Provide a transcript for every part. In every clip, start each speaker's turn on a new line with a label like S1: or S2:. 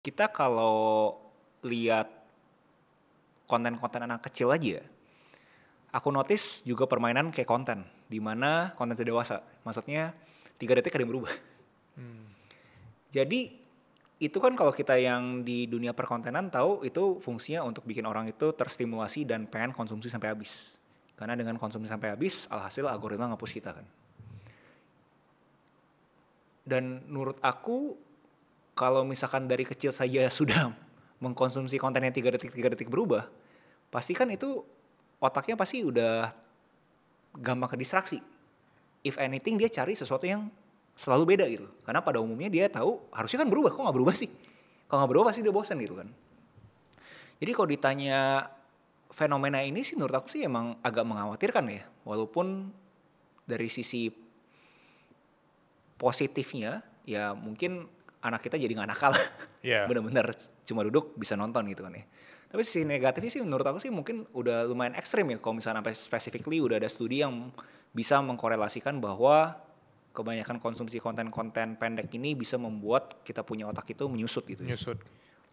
S1: Kita kalau lihat konten-konten anak kecil aja, aku notice juga permainan kayak konten, di mana konten dewasa. Maksudnya 3 detik ada yang berubah. Jadi itu kan kalau kita yang di dunia perkontenan tahu itu fungsinya untuk bikin orang itu terstimulasi dan pengen konsumsi sampai habis. Karena dengan konsumsi sampai habis, alhasil algoritma nge-push kita kan. Dan menurut aku, kalau misalkan dari kecil saja sudah mengkonsumsi konten yang 3 detik berubah, pasti kan itu otaknya pasti udah gampang ke distraksi. If anything dia cari sesuatu yang selalu beda gitu. Karena pada umumnya dia tahu harusnya kan berubah, kok nggak berubah sih? Kalau nggak berubah pasti dia bosan gitu kan. Jadi kalau ditanya fenomena ini sih menurut aku sih emang agak mengkhawatirkan ya. Walaupun dari sisi positifnya ya mungkin anak kita jadi nggak nakal.
S2: Iya.
S1: Bener-bener cuma duduk bisa nonton gitu kan ya. Tapi sisi negatifnya sih menurut aku sih mungkin udah lumayan ekstrim ya. Kalau misalnya sampai specifically udah ada studi yang bisa mengkorelasikan bahwa kebanyakan konsumsi konten-konten pendek ini bisa membuat kita punya otak itu menyusut gitu ya.
S2: Nyusut.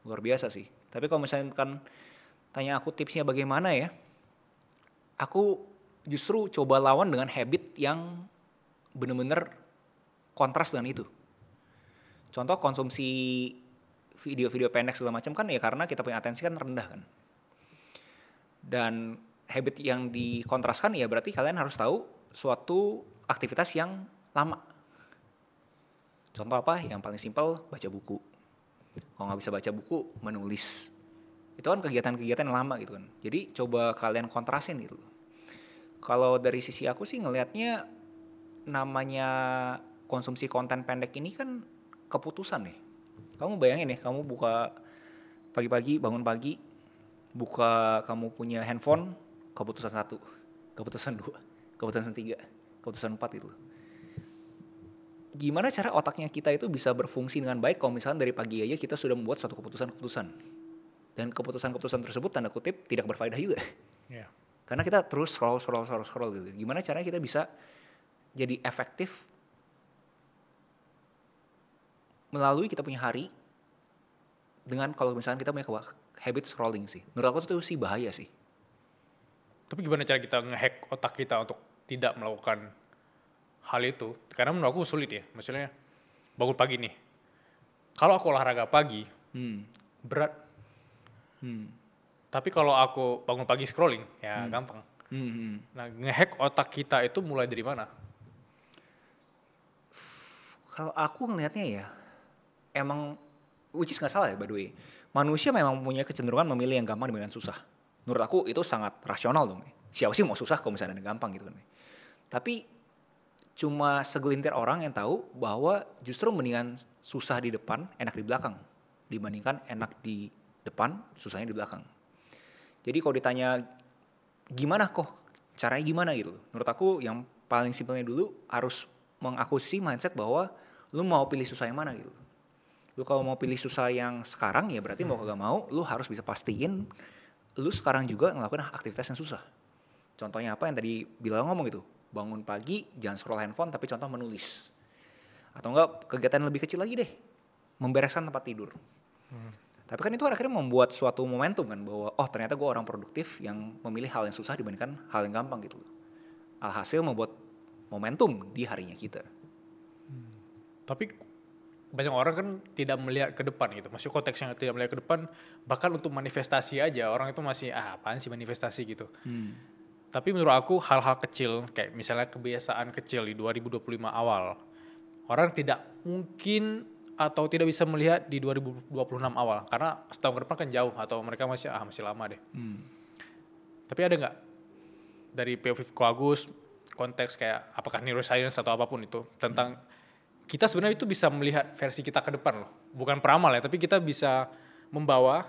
S1: Luar biasa sih. Tapi kalau misalnya kan tanya aku tipsnya bagaimana ya, aku justru coba lawan dengan habit yang bener-bener kontras dengan itu. Contoh konsumsi video-video pendek segala macam kan ya karena kita punya atensi kan rendah kan. Dan habit yang dikontraskan ya berarti kalian harus tahu suatu aktivitas yang lama. Contoh apa? Yang paling simpel baca buku. Kalau nggak bisa baca buku, menulis. Itu kan kegiatan-kegiatan yang lama gitu kan. Jadi coba kalian kontrasin gitu. Kalau dari sisi aku sih ngelihatnya namanya konsumsi konten pendek ini kan keputusan nih. Kamu bayangin ya, kamu buka pagi-pagi, bangun pagi, buka kamu punya handphone, keputusan 1, keputusan 2, keputusan 3, keputusan 4 gitu. Gimana cara otaknya kita itu bisa berfungsi dengan baik kalau misalnya dari pagi aja kita sudah membuat suatu keputusan-keputusan. Dan keputusan-keputusan tersebut tanda kutip tidak berfaedah juga.
S2: Yeah.
S1: Karena kita terus scroll gitu. Gimana caranya kita bisa jadi efektif melalui kita punya hari dengan kalau misalnya kita punya habit scrolling sih. Menurut aku itu sih bahaya sih.
S2: Tapi gimana cara kita ngehack otak kita untuk tidak melakukan hal itu? Karena menurut aku sulit ya. Maksudnya bangun pagi nih. Kalau aku olahraga pagi, berat. Tapi kalau aku bangun pagi scrolling, ya gampang. Nah, ngehack otak kita itu mulai dari mana?
S1: Kalau aku ngelihatnya ya, emang which is nggak salah ya by the way. Manusia memang punya kecenderungan memilih yang gampang dibanding susah. Menurut aku itu sangat rasional dong. Siapa sih mau susah kalau misalnya ada yang gampang gitu kan. Tapi cuma segelintir orang yang tahu bahwa justru mendingan susah di depan, enak di belakang. Dibandingkan enak di depan, susahnya di belakang. Jadi kalau ditanya gimana kok, caranya gimana gitu. Menurut aku yang paling simpelnya dulu harus mengakuisisi mindset bahwa lu mau pilih susah yang mana gitu. Lu kalau mau pilih susah yang sekarang ya berarti mau kagak mau lu harus bisa pastiin lu sekarang juga ngelakuin aktivitas yang susah. Contohnya apa yang tadi Bilal ngomong gitu. Bangun pagi jangan scroll handphone tapi contoh menulis. Atau enggak kegiatan lebih kecil lagi deh. Membereskan tempat tidur. Tapi kan itu akhirnya membuat suatu momentum kan bahwa oh ternyata gue orang produktif yang memilih hal yang susah dibandingkan hal yang gampang gitu. Alhasil membuat momentum di harinya kita.
S2: Tapi banyak orang kan tidak melihat ke depan gitu. Maksudnya konteksnya tidak melihat ke depan, bahkan untuk manifestasi aja orang itu masih apaan sih manifestasi gitu. Tapi menurut aku hal-hal kecil kayak misalnya kebiasaan kecil di 2025 awal, orang tidak mungkin atau tidak bisa melihat di 2026 awal karena setahun ke depan kan jauh atau mereka masih lama deh. Tapi ada nggak dari POV Ko Agus konteks kayak apakah neuroscience atau apapun itu tentang kita sebenarnya itu bisa melihat versi kita ke depan loh. Bukan peramal ya, tapi kita bisa membawa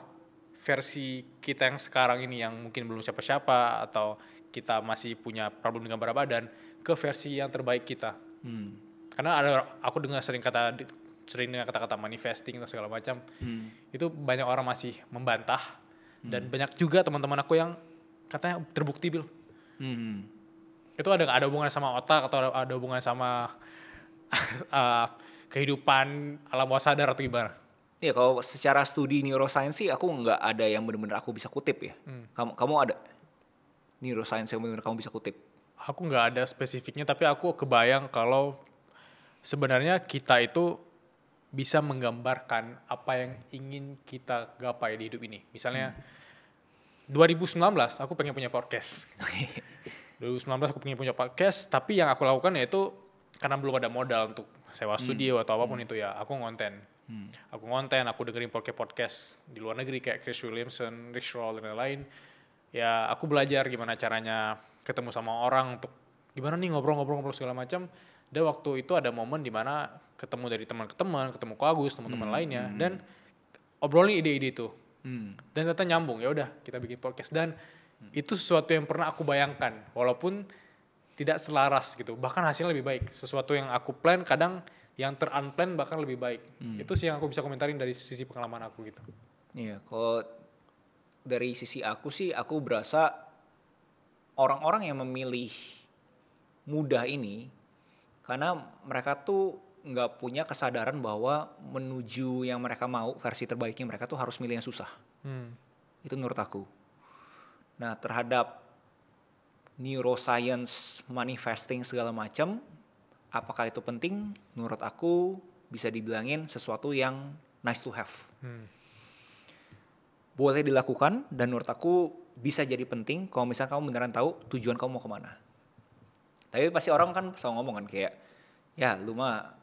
S2: versi kita yang sekarang ini yang mungkin belum siapa-siapa atau kita masih punya problem dengan berat badan ke versi yang terbaik kita. Karena aku dengar sering dengan kata-kata manifesting dan segala macam. Itu banyak orang masih membantah dan banyak juga teman-teman aku yang katanya terbukti Bil. Itu ada hubungan sama otak atau ada hubungan sama kehidupan alam bawah sadar atau gimana?
S1: Ya kalau secara studi neuroscience sih aku nggak ada yang benar-benar aku bisa kutip ya. Kamu ada neuroscience yang benar-benar kamu bisa kutip?
S2: Aku nggak ada spesifiknya, tapi aku kebayang kalau sebenarnya kita itu bisa menggambarkan apa yang ingin kita gapai di hidup ini. Misalnya 2019 aku pengen punya podcast. 2019 aku pengen punya podcast, tapi yang aku lakukan yaitu karena belum ada modal untuk sewa studio atau apapun itu ya, aku ngonten. Aku dengerin podcast di luar negeri kayak Chris Williamson, Rick Roll dan lain-lain. Ya aku belajar gimana caranya ketemu sama orang untuk gimana nih ngobrol-ngobrol segala macam. Dan waktu itu ada momen di mana ketemu dari teman ke teman, ketemu ko Agus, teman-teman lainnya, dan obrolin ide-ide itu. Dan ternyata nyambung, ya udah kita bikin podcast. Dan itu sesuatu yang pernah aku bayangkan, walaupun tidak selaras gitu. Bahkan hasilnya lebih baik. Sesuatu yang aku plan kadang yang ter-unplan bahkan lebih baik. Itu sih yang aku bisa komentarin dari sisi pengalaman aku gitu.
S1: Iya, kalau dari sisi aku sih aku berasa orang-orang yang memilih mudah ini karena mereka tuh nggak punya kesadaran bahwa menuju yang mereka mau, versi terbaiknya mereka tuh harus milih yang susah. Itu menurut aku. Nah, terhadap neuroscience, manifesting segala macam, apakah itu penting? Menurut aku bisa dibilangin sesuatu yang nice to have. Boleh dilakukan dan menurut aku bisa jadi penting kalau misalnya kamu beneran tahu tujuan kamu mau kemana. Tapi pasti orang kan selalu ngomong kan kayak, ya lu mah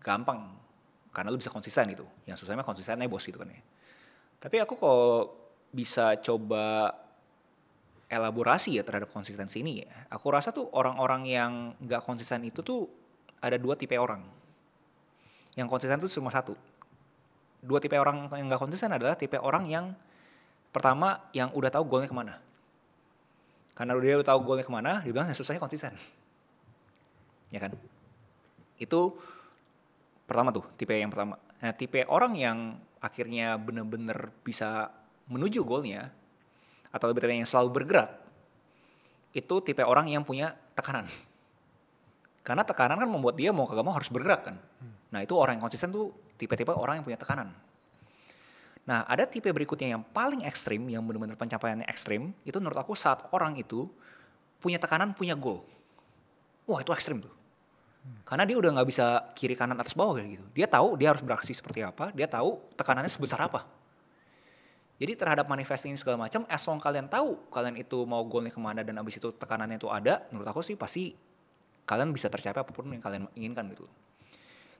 S1: gampang karena lu bisa konsisten gitu. Yang susahnya konsistennya bos gitu kan ya. Tapi aku kalau bisa coba elaborasi ya terhadap konsistensi ini ya. Aku rasa tuh orang-orang yang gak konsisten itu tuh ada dua tipe orang. Yang konsisten tuh cuma satu. Dua tipe orang yang gak konsisten adalah tipe orang yang pertama yang udah tahu goalnya kemana. Karena dia udah tahu goalnya kemana, dia bilang susahnya konsisten. Ya kan? Itu pertama tuh, tipe yang pertama. Nah, tipe orang yang akhirnya benar-benar bisa menuju goalnya, atau lebih tepatnya yang selalu bergerak, itu tipe orang yang punya tekanan. Karena tekanan kan membuat dia mau kagak mau harus bergerak kan. Nah, itu orang yang konsisten tuh tipe-tipe orang yang punya tekanan. Nah, ada tipe berikutnya yang paling ekstrim, yang benar-benar pencapaiannya ekstrim, itu menurut aku saat orang itu punya tekanan, punya goal. Wah, itu ekstrim tuh. Karena dia udah gak bisa kiri kanan atas bawah kayak gitu. Dia tahu dia harus beraksi seperti apa, dia tahu tekanannya sebesar apa. Jadi terhadap manifesting ini segala macam, as long kalian tahu kalian itu mau goalnya kemana dan abis itu tekanannya itu ada, menurut aku sih pasti kalian bisa tercapai apapun yang kalian inginkan gitu.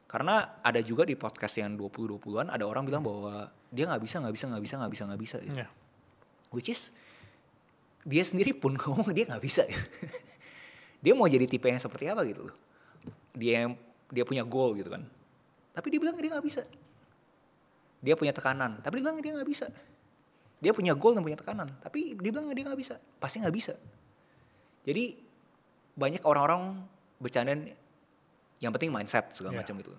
S1: Karena ada juga di podcast yang 20-20an ada orang bilang bahwa dia nggak bisa gitu.
S2: Yeah.
S1: Which is dia sendiri pun ngomong dia nggak bisa. Dia mau jadi tipe yang seperti apa gitu. Dia punya goal gitu kan. Tapi dia bilang dia nggak bisa. Dia punya tekanan, tapi dia bilang dia nggak bisa. Dia punya goal dan punya tekanan, tapi dia bilang dia nggak bisa. Pasti nggak bisa. Jadi banyak orang-orang bercandaan yang penting mindset segala macam gitu.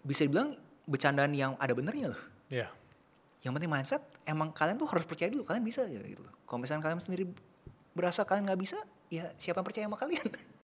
S1: Bisa dibilang bercandaan yang ada benernya loh.
S2: Yeah.
S1: Yang penting mindset, emang kalian tuh harus percaya dulu kalian bisa ya gitu. Kalau misalnya kalian sendiri berasa kalian nggak bisa, ya siapa yang percaya sama kalian?